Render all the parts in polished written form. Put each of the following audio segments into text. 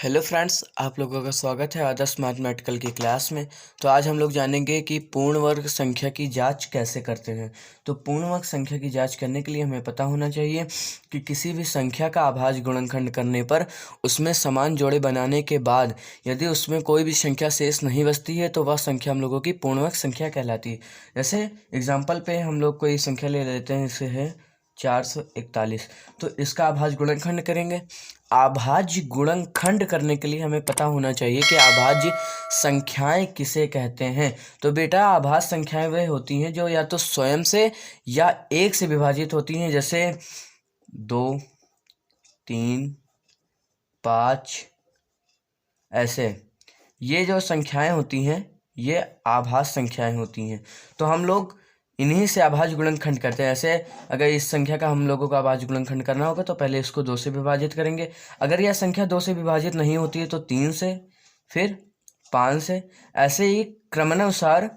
Hello friends, आप लोगों का स्वागत है आदर्श मैथमेटिकल की क्लास में। तो आज हम लोग जानेंगे कि पूर्ण वर्ग संख्या की जांच कैसे करते हैं। तो पूर्ण वर्ग संख्या की जांच करने के लिए हमें पता होना चाहिए कि किसी भी संख्या का अभाज्य गुणनखंड करने पर उसमें समान जोड़े बनाने के बाद यदि उसमें कोई भी संख्या शेष नहीं बचती है तो वह संख्या हम लोगों की पूर्ण वर्ग संख्या कहलाती है। जैसे एग्जाम्पल पे हम लोग कोई संख्या ले लेते हैं, इसे है 441। तो इसका अभाज्य गुणनखंड करेंगे। अभाज्य गुणनखंड करने के लिए हमें पता होना चाहिए कि अभाज्य संख्याएं किसे कहते हैं। तो बेटा, अभाज्य संख्याएं वह होती हैं जो या तो स्वयं से या एक से विभाजित होती हैं, जैसे 2, 3, 5 ऐसे। ये जो संख्याएं होती हैं ये अभाज्य संख्याएं होती हैं। तो हम लोग इन्हीं से अभाज्य गुणनखंड करते हैं। ऐसे अगर इस संख्या का हम लोगों को अभाज्य गुणनखंड करना होगा तो पहले इसको 2 से विभाजित करेंगे। अगर यह संख्या 2 से विभाजित नहीं होती है तो 3 से, फिर 5 से, ऐसे ही क्रमानुसार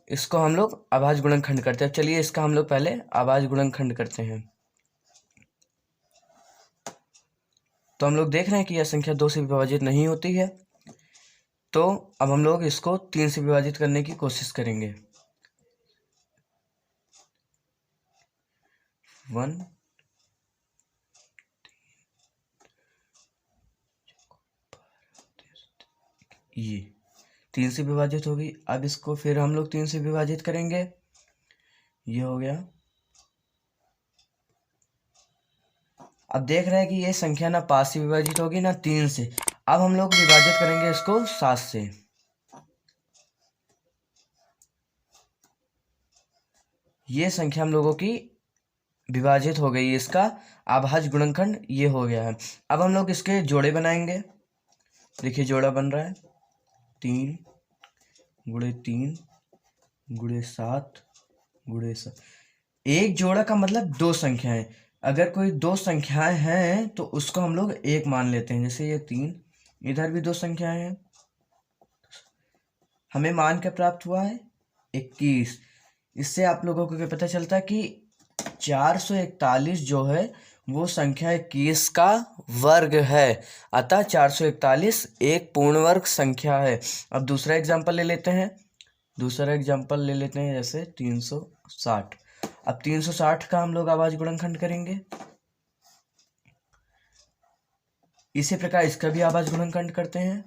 इसको हम लोग अभाज्य गुणनखंड करते हैं। चलिए इसका हम लोग पहले अभाज्य गुणनखंड करते हैं। तो हम लोग देख रहे हैं कि यह संख्या 2 से विभाजित नहीं होती है, तो अब हम लोग इसको 3 से विभाजित करने की कोशिश करेंगे। 1, ये 3 से विभाजित होगी। अब इसको फिर हम लोग 3 से विभाजित करेंगे। ये हो गया। अब देख रहे हैं कि ये संख्या ना 5 से विभाजित होगी ना 3 से। अब हम लोग विभाजित करेंगे इसको 7 से। ये संख्या हम लोगों की विभाजित हो गई। इसका अभाज्य गुणनखंड ये हो गया है। अब हम लोग इसके जोड़े बनाएंगे। देखिए जोड़ा बन रहा है 3 गुणे 3 गुणे 7 गुणे 7। एक जोड़ा का मतलब 2 संख्याएं। अगर कोई 2 संख्याएं हैं तो उसको हम लोग एक मान लेते हैं। जैसे ये 3, इधर भी 2 संख्याएं हैं। हमें मान क्या प्राप्त हुआ है? 21। इससे आप लोगों को क्या पता चलता है कि 441 जो है वो संख्या 21 का वर्ग है। अतः 441 एक पूर्ण वर्ग संख्या है। अब दूसरा एग्जांपल ले लेते हैं। जैसे 360। अब 360 का हम लोग अभाज्य गुणनखंड करेंगे। इसी प्रकार इसका भी अभाज्य गुणनखंड करते हैं।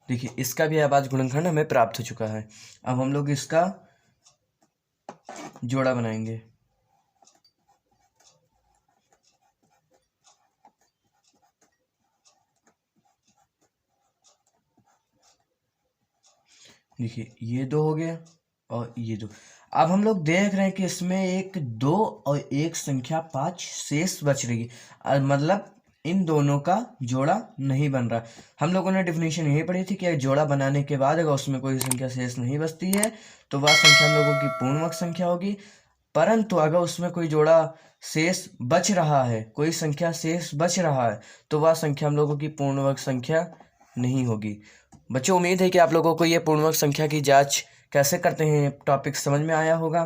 देखिए इसका भी अभाज्य गुणनखंड हमें प्राप्त हो चुका है। अब हम लोग इसका जोड़ा बनाएंगे। देखिए ये 2 हो गया और ये 2। अब हम लोग देख रहे हैं कि इसमें एक 2 और एक संख्या 5 शेष बच रही है। मतलब इन दोनों का जोड़ा नहीं बन रहा। हम लोगों ने डेफिनेशन यही पढ़ी थी कि जोड़ा बनाने के बाद अगर उसमें कोई संख्या शेष नहीं बचती है तो वह संख्या हम लोगों की पूर्ण वर्ग संख्या होगी। परंतु अगर उसमें कोई जोड़ा शेष बच रहा है, कोई संख्या शेष बच रहा है, तो वह संख्या हम लोगों की पूर्ण वर्ग संख्या नहीं होगी। बच्चों, उम्मीद है कि आप लोगों को ये पूर्ण वर्ग संख्या की जांच कैसे करते हैं टॉपिक समझ में आया होगा।